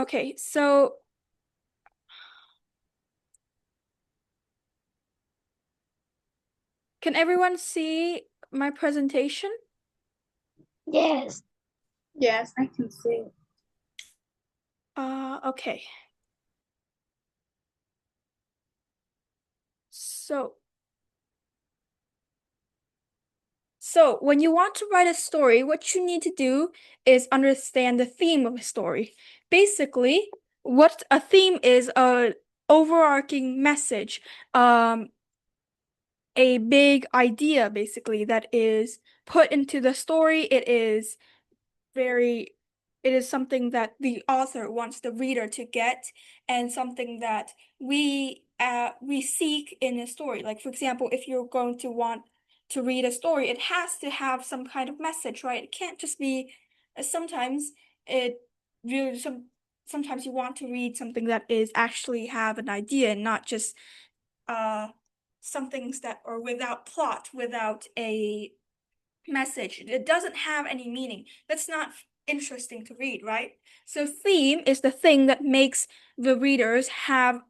Okay, so can everyone see my presentation? Yes. Yes, I can see. Okay. So, so when you want to write a story, what you need to do is understand the theme of a story. Basically, what a theme is a overarching message, a big idea basically that is put into the story. Very it is something that the author wants the reader to get, and something that we seek in a story. Like, for example, if you're going to want to read a story, it has to have some kind of message, right? It can't just be sometimes it really sometimes you want to read something that is actually have an idea and not just uh some things that are without plot, without a message. It doesn't have any meaning. That's not interesting to read, right? So theme is the thing that makes the readers have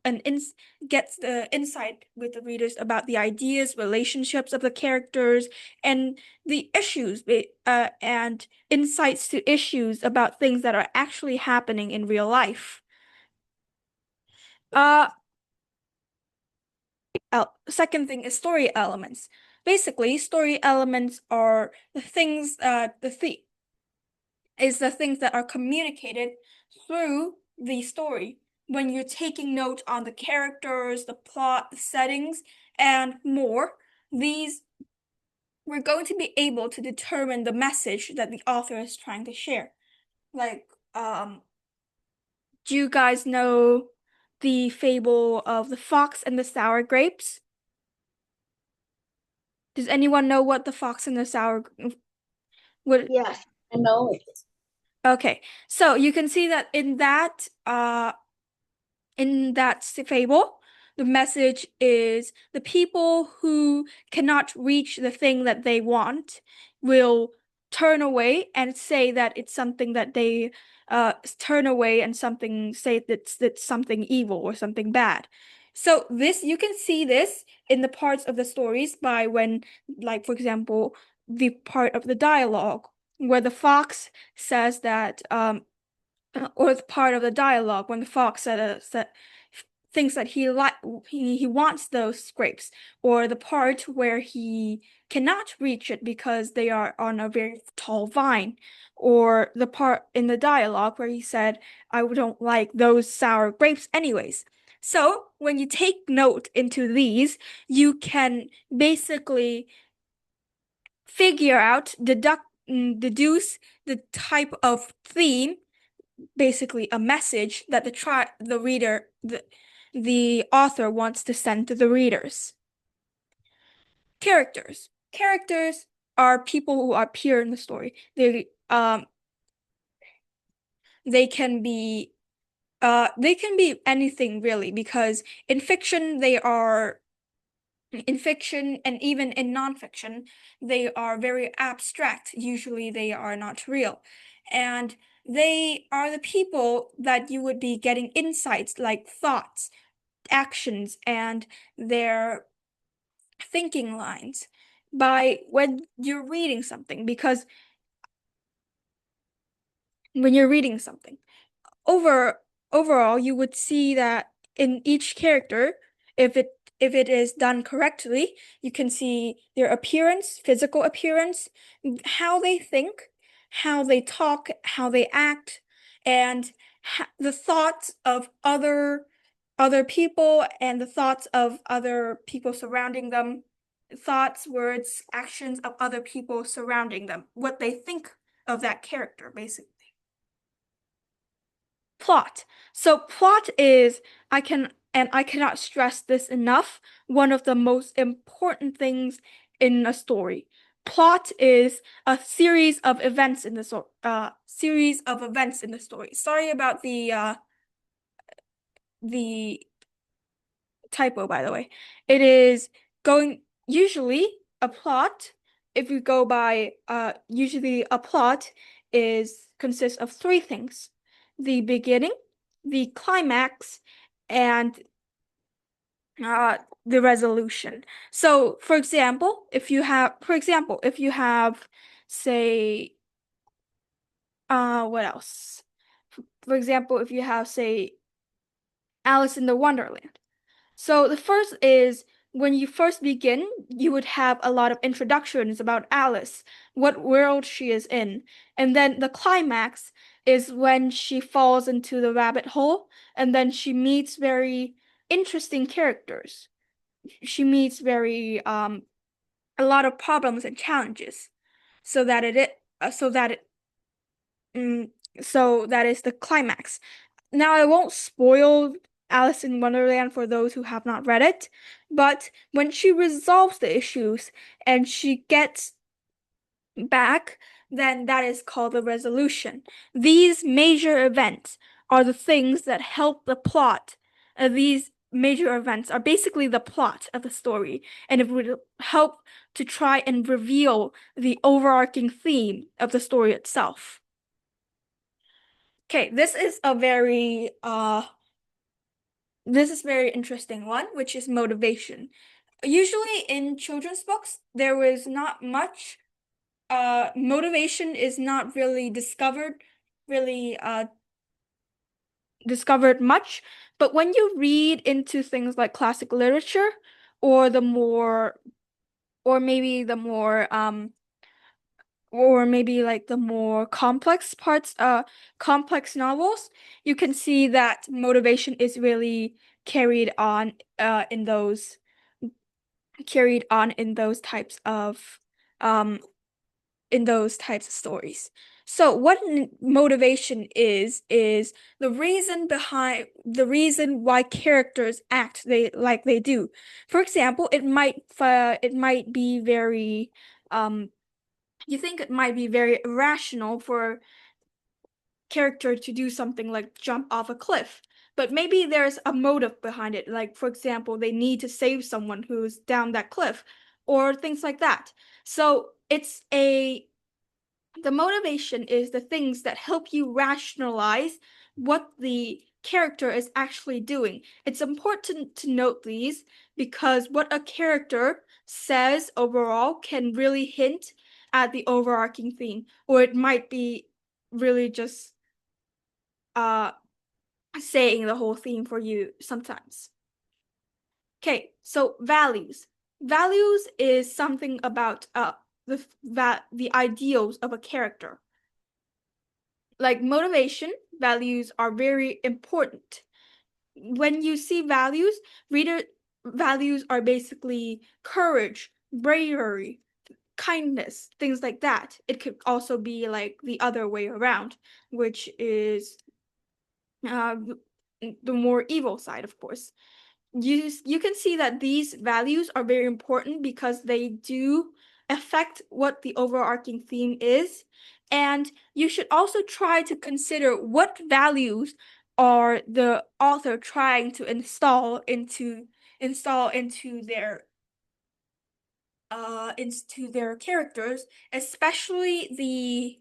gets the insight with the readers about the ideas, relationships of the characters, and the issues, and insights to issues about things that are actually happening in real life. Uh, Second thing is story elements. Basically, story elements are the things, the things that are communicated through the story. When you're taking note on the characters, the plot, the settings, and more, these we're going to be able to determine the message that the author is trying to share. Like, do you guys know the fable of the fox and the sour grapes? Does anyone know what the fox and the sour what Yes, I know it. Okay, so you can see that in that fable, the message is the people who cannot reach the thing that they want will turn away and say that it's something that they turn away and something say that's something evil or something bad. So this you can see this in the parts of the stories by when, like, for example, the part of the dialogue where the fox says that or the part of the dialogue when the fox said thinks that he wants those grapes, or the part where he cannot reach it because they are on a very tall vine, or the part in the dialogue where he said, I don't like those sour grapes anyways. So when you take note into these, you can basically deduce the type of theme, basically a message that the author wants to send to the readers. Characters are people who appear in the story. They can be anything really, because in fiction and even in nonfiction, they are very abstract. Usually they are not real. And they are the people that you would be getting insights like thoughts, actions, and their thinking lines by when you're reading something. Because when you're reading something, over overall, you would see that in each character, if it is done correctly, you can see their appearance, physical appearance, how they think, how they talk, how they act, and the thoughts of other people and the thoughts of other people surrounding them, thoughts, words, actions of other people surrounding them, what they think of that character, basically. Plot. So plot is, I cannot stress this enough, one of the most important things in a story. Plot is a series of events in the story. Sorry about the typo, by the way. It is going usually a plot, if you go by usually a plot is consists of three things: the beginning, the climax, and the resolution. So, for example, if you have, say, what else? For example, if you have, say, Alice in the Wonderland. So the first is when you first begin, you would have a lot of introductions about Alice, what world she is in. And then the climax is when she falls into the rabbit hole and then she meets very interesting characters. She meets very a lot of problems and challenges. So that it so that it mm, so that is the climax. Now, I won't spoil Alice in Wonderland for those who have not read it, but when she resolves the issues and she gets back, then that is called the resolution. These major events are the things that help the plot. These major events are basically the plot of the story, and it would help to try and reveal the overarching theme of the story itself. Okay, this is very interesting one, which is motivation. Usually in children's books, there was not much motivation is not really discovered much, but when you read into things like classic literature or the more or maybe the more or maybe like the more complex novels, you can see that motivation is really carried on in those um in those types of stories. So what motivation is the reason why characters act they do. For example, it might be very you think it might be very irrational for character to do something like jump off a cliff. But maybe there's a motive behind it. Like, for example, they need to save someone who's down that cliff, or things like that. So the motivation is the things that help you rationalize what the character is actually doing. It's important to note these because what a character says overall can really hint at the overarching theme, or it might be really just uh saying the whole theme for you sometimes. Okay, so values. Values is something about the ideals of a character. Like motivation, values are very important. When you see values, reader values are basically courage, bravery, kindness, things like that. It could also be like the other way around, which is uh, the more evil side, of course. You can see that these values are very important because they do affect what the overarching theme is. And you should also try to consider what values are the author trying to install into their characters, especially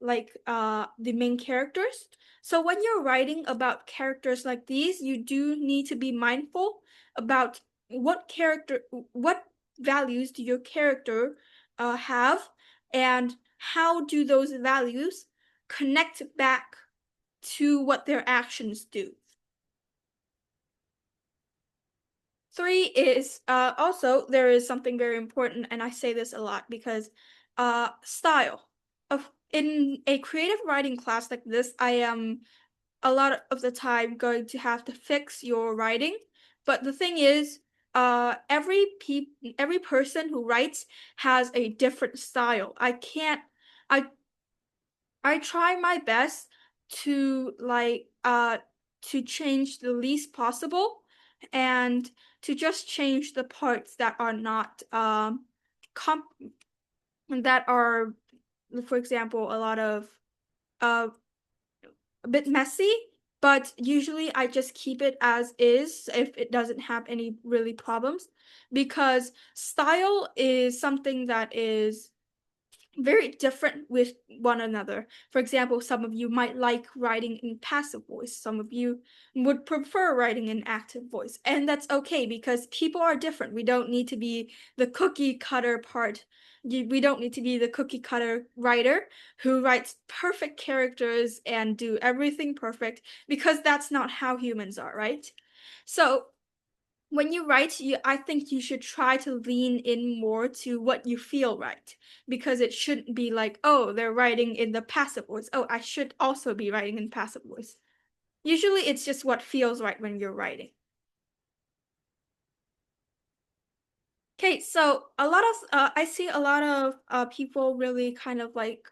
like the main characters. So when you're writing about characters like these, you do need to be mindful about what values do your character have, and how do those values connect back to what their actions do. Three is also there is something very important, and I say this a lot because style. In a creative writing class like this, I am a lot of the time going to have to fix your writing. But the thing is, every person who writes has a different style. I try my best to to change the least possible, and to just change the parts that are not comp that are, for example, uh a bit messy, but usually I just keep it as is if it doesn't have any really problems, because style is something that is very different with one another. For example, some of you might like writing in passive voice. Some of you would prefer writing in active voice. And that's okay because people are different. We don't need to be the cookie cutter part. We don't need to be the cookie cutter writer who writes perfect characters and do everything perfect because that's not how humans are, right? So when you write, I think you should try to lean in more to what you feel right, because it shouldn't be like, oh, they're writing in the passive voice. Oh, I should also be writing in passive voice. Usually it's just what feels right when you're writing. Okay, so I see a lot of people really kind of like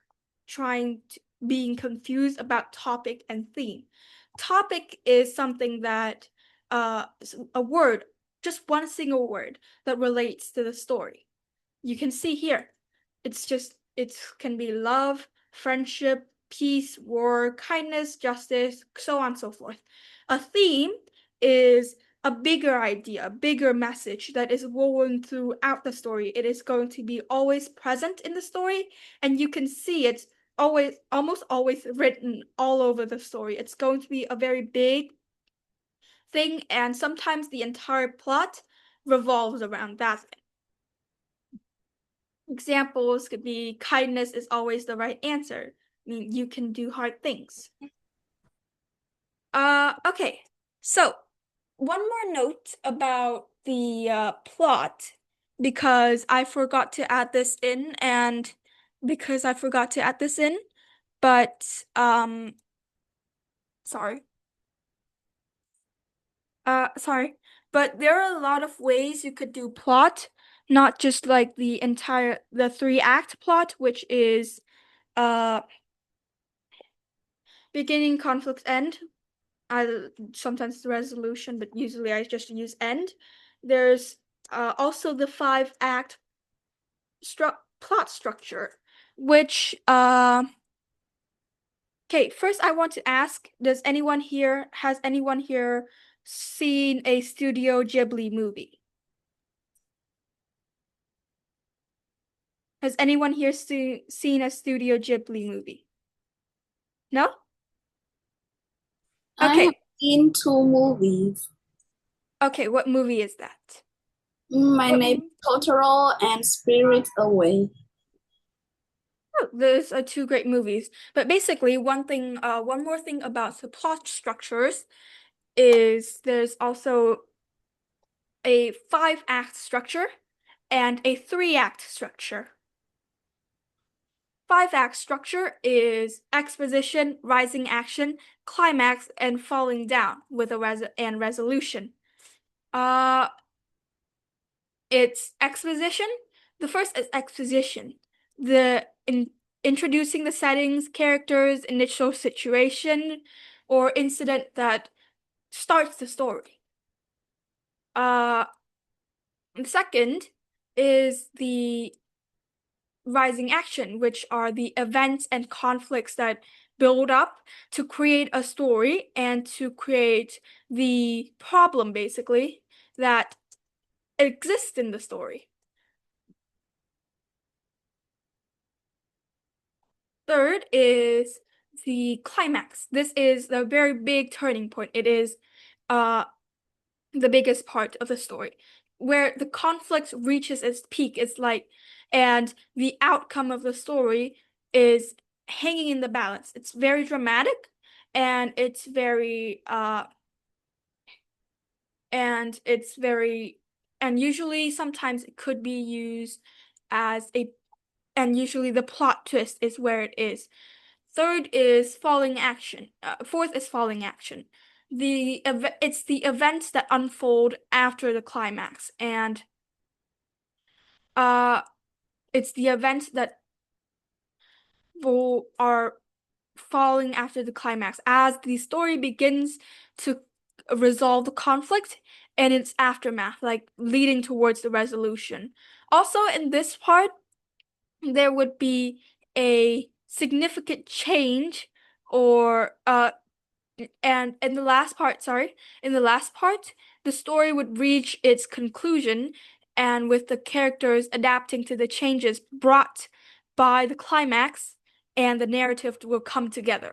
being confused about topic and theme. Topic is something that a word, just one single word that relates to the story. You can see here, it can be love, friendship, peace, war, kindness, justice, so on and so forth. A theme is a bigger idea, a bigger message that is woven throughout the story. It is going to be always present in the story, and you can see it's almost always written all over the story. It's going to be a very big thing, and sometimes the entire plot revolves around that thing. Examples could be kindness is always the right answer. I mean, you can do hard things. Okay. So, one more note about the plot, because I forgot to add this in, and because I forgot to add this in, but sorry. Sorry. But there are a lot of ways you could do plot, not just like the three-act plot, which is uh beginning, conflict, end. I sometimes the resolution, but usually I just use end. There's also the five-act plot structure, which okay, first I want to ask, has anyone here seen a Studio Ghibli movie? Has anyone here seen a Studio Ghibli movie? No? I have Okay. seen two movies. Okay, what movie is that? My What Neighbor Totoro and Spirit Away. Oh, those are two great movies. But basically, one more thing about the plot structures is there's also a five-act structure and a three-act structure. Five-act structure is exposition, rising action, climax, and falling down with a resolution. Uh, it's exposition. The first is exposition. Introducing the settings, characters, initial situation, or incident that starts the story. Uh, the second is the rising action, which are the events and conflicts that build up to create a story and to create the problem, basically, that exists in the story. Third is the climax. This is the very big turning point. It is uh the biggest part of the story, where the conflict reaches its peak. It's like, and the outcome of the story is hanging in the balance. It's very dramatic, and it's very, and usually sometimes it could be used as a, and usually the plot twist is where it is. Third is falling action. Fourth is falling action. It's the events that unfold after the climax, and uh, it's the events that are falling after the climax as the story begins to resolve the conflict and its aftermath, like leading towards the resolution. Also, in this part, there would be a significant change or and in the last part, the story would reach its conclusion, and with the characters adapting to the changes brought by the climax and the narrative will come together.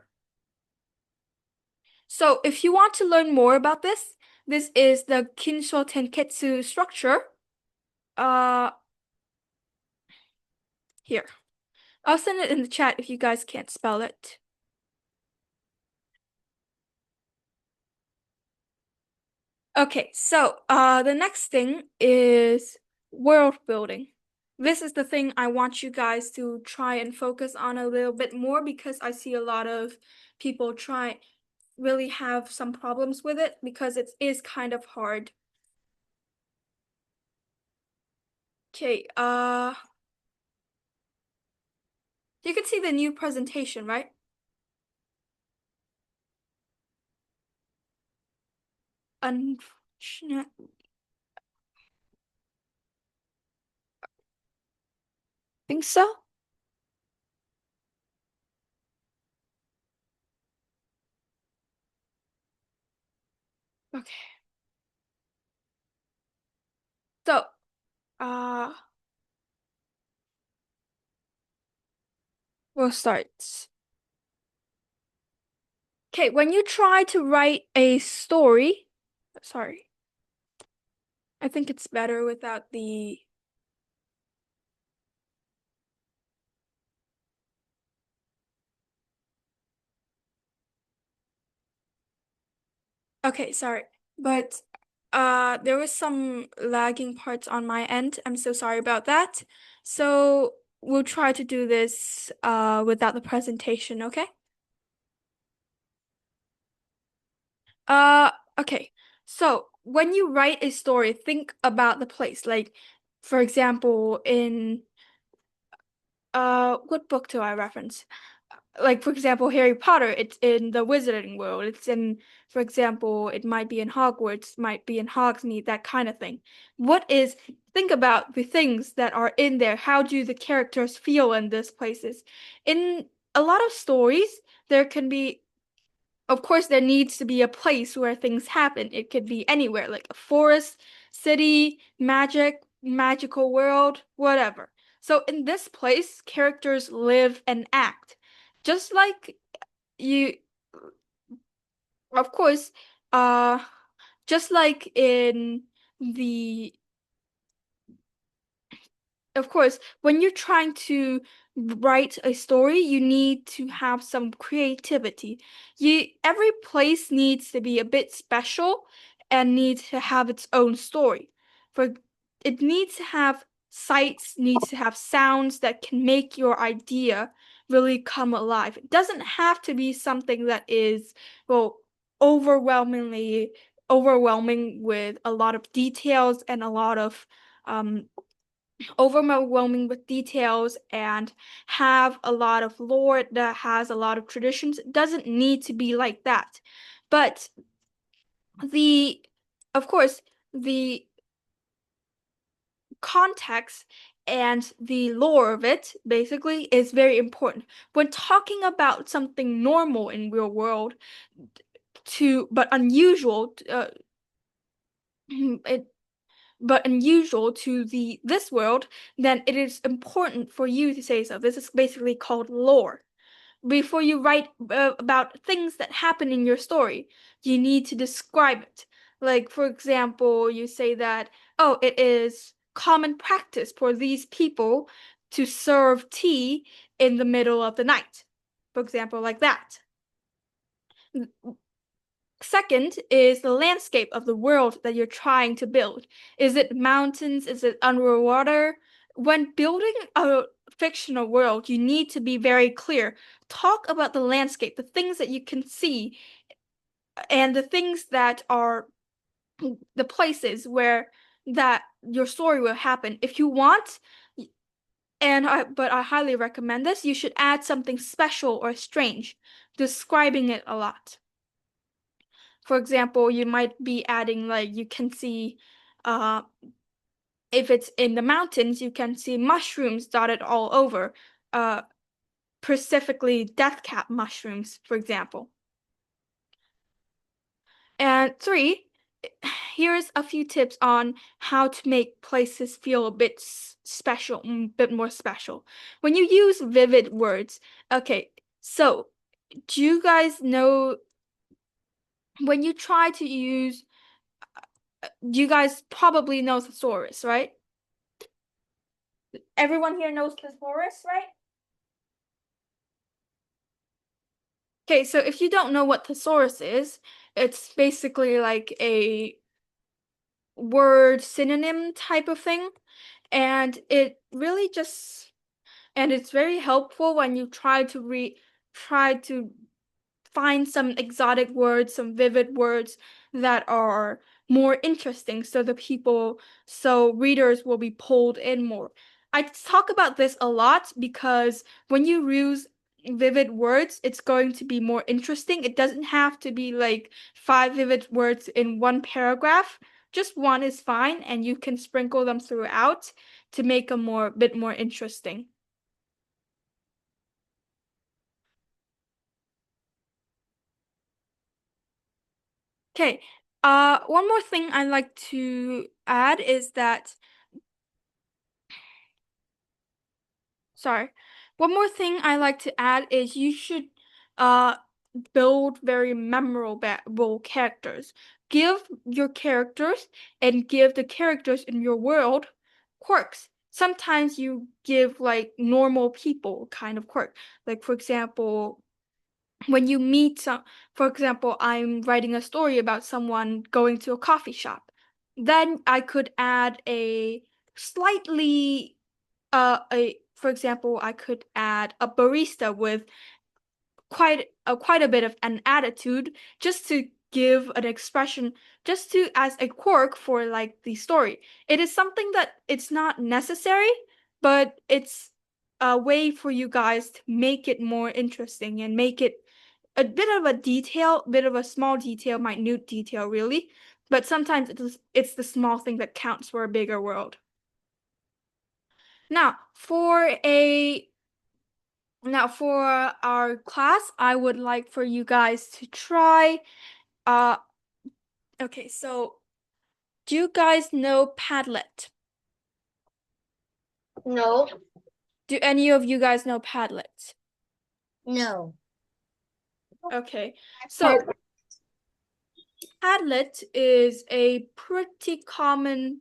So if you want to learn more about this, this is the Kinsho Tenketsu structure. Uh, Here. I'll send it in the chat if you guys can't spell it. Okay, so the next thing is world building. This is the thing I want you guys to try and focus on a little bit more because I see a lot of people really have some problems with it because it is kind of hard. Okay, you can see the new presentation, right? Unfortunate. Think so? Okay. So, uh, we'll start. Okay, when you try to write a story, sorry, I think it's better without the. Okay, sorry. But there was some lagging parts on my end. I'm so sorry about that. So we'll try to do this without the presentation, okay? Uh okay. So when you write a story, think about the place. Like, for example, in what book do I reference? Like, for example, Harry Potter, it's in the Wizarding World. It's in, for example, it might be in Hogwarts, might be in Hogsmeade, that kind of thing. Think about the things that are in there. How do the characters feel in these places? In a lot of stories, there can be, of course, there needs to be a place where things happen. It could be anywhere, like a forest, city, magical world, whatever. So in this place, characters live and act. Just like you, of course, uh, just like in the of course, when you're trying to write a story, you need to have some creativity. Every place needs to be a bit special and needs to have its own story. For it needs to have sights, needs to have sounds that can make your idea really come alive. It doesn't have to be something that is, well, overwhelmingly overwhelming with a lot of details and a lot of overwhelming with details and have a lot of lore that has a lot of traditions. It doesn't need to be like that. But the, of course, the context and the lore of it basically is very important. When talking about something normal in real world but unusual, it but unusual to the this world, then it is important for you to say so. This is basically called lore. Before you write about things that happen in your story, you need to describe it. Like, for example, you say that, oh, it is common practice for these people to serve tea in the middle of the night. For example, like that. Second is the landscape of the world that you're trying to build. Is it mountains? Is it underwater? When building a fictional world, you need to be very clear. Talk about the landscape, the things that you can see, and the things that are the places where that your story will happen. If you want, but I highly recommend this, you should add something special or strange, describing it a lot. For example, you might be adding like you can see uh if it's in the mountains, you can see mushrooms dotted all over. Uh Specifically death cap mushrooms, for example. And three here's a few tips on how to make places feel a bit special, bit more special. When you use vivid words, okay, so do you guys know when you try to use, you guys probably know thesaurus, right? Everyone here knows thesaurus, right? Okay, so if you don't know what thesaurus is, it's basically like a word synonym type of thing. And it really just, and it's very helpful when you try to find some exotic words, some vivid words that are more interesting so readers will be pulled in more. I talk about this a lot because when you use vivid words, it's going to be more interesting. It doesn't have to be like five vivid words in one paragraph. Just one is fine, and you can sprinkle them throughout to make a bit more interesting. Okay. One more thing I'd like to add is that, sorry. One more thing I like to add is you should uh build very memorable characters. Give your characters and give the characters in your world quirks. Sometimes you give like normal people kind of quirk. Like for example, when you meet for example, I'm writing a story about someone going to a coffee shop. Then I could add a slightly for example, I could add a barista with quite a bit of an attitude just to give an expression, just to as a quirk for like the story. It is something that it's not necessary, but it's a way for you guys to make it more interesting and make it a bit of a detail, bit of a small detail, minute detail really, but sometimes it's the small thing that counts for a bigger world. Now, for our class, I would like for you guys to try. Uh, okay, so do you guys know Padlet? No. Do any of you guys know Padlet? No. Okay, so Padlet is a pretty common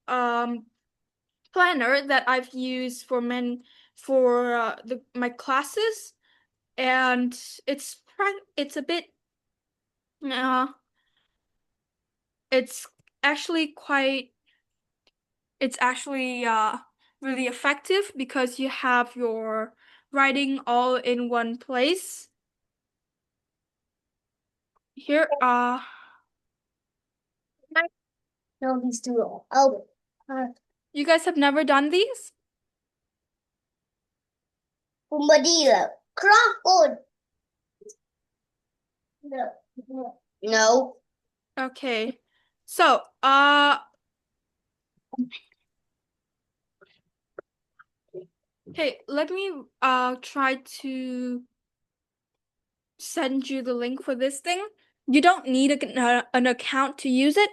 um, planner that I've used for my classes, and it's a bit uh, it's actually quite it's actually really effective because you have your writing all in one place. Here, No, these two. Oh, you guys have never done these? Bombadilla. Crocodile. No. No. Okay. So, okay, let me try to send you the link for this thing. You don't need an account to use it,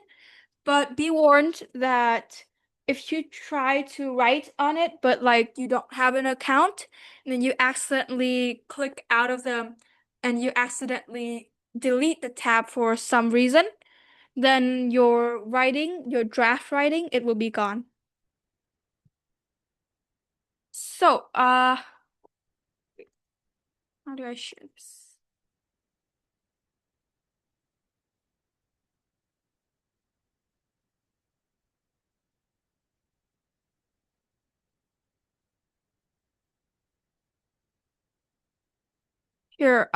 but be warned that if you try to write on it, but like you don't have an account, and then you accidentally click out of them and you accidentally delete the tab for some reason, then your draft writing, it will be gone. So, how do I share this? Here,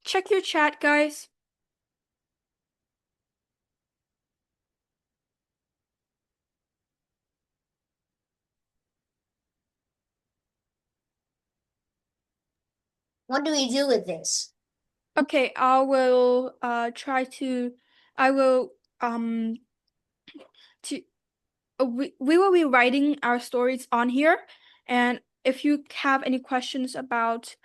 check your chat, guys. What do we do with this? Okay, I will I will to we will be writing our stories on here, and if you have any questions about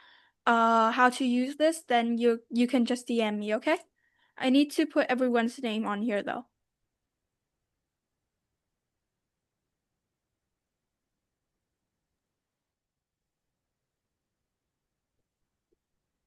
how to use this, then you can just DM me, okay? I need to put everyone's name on here though.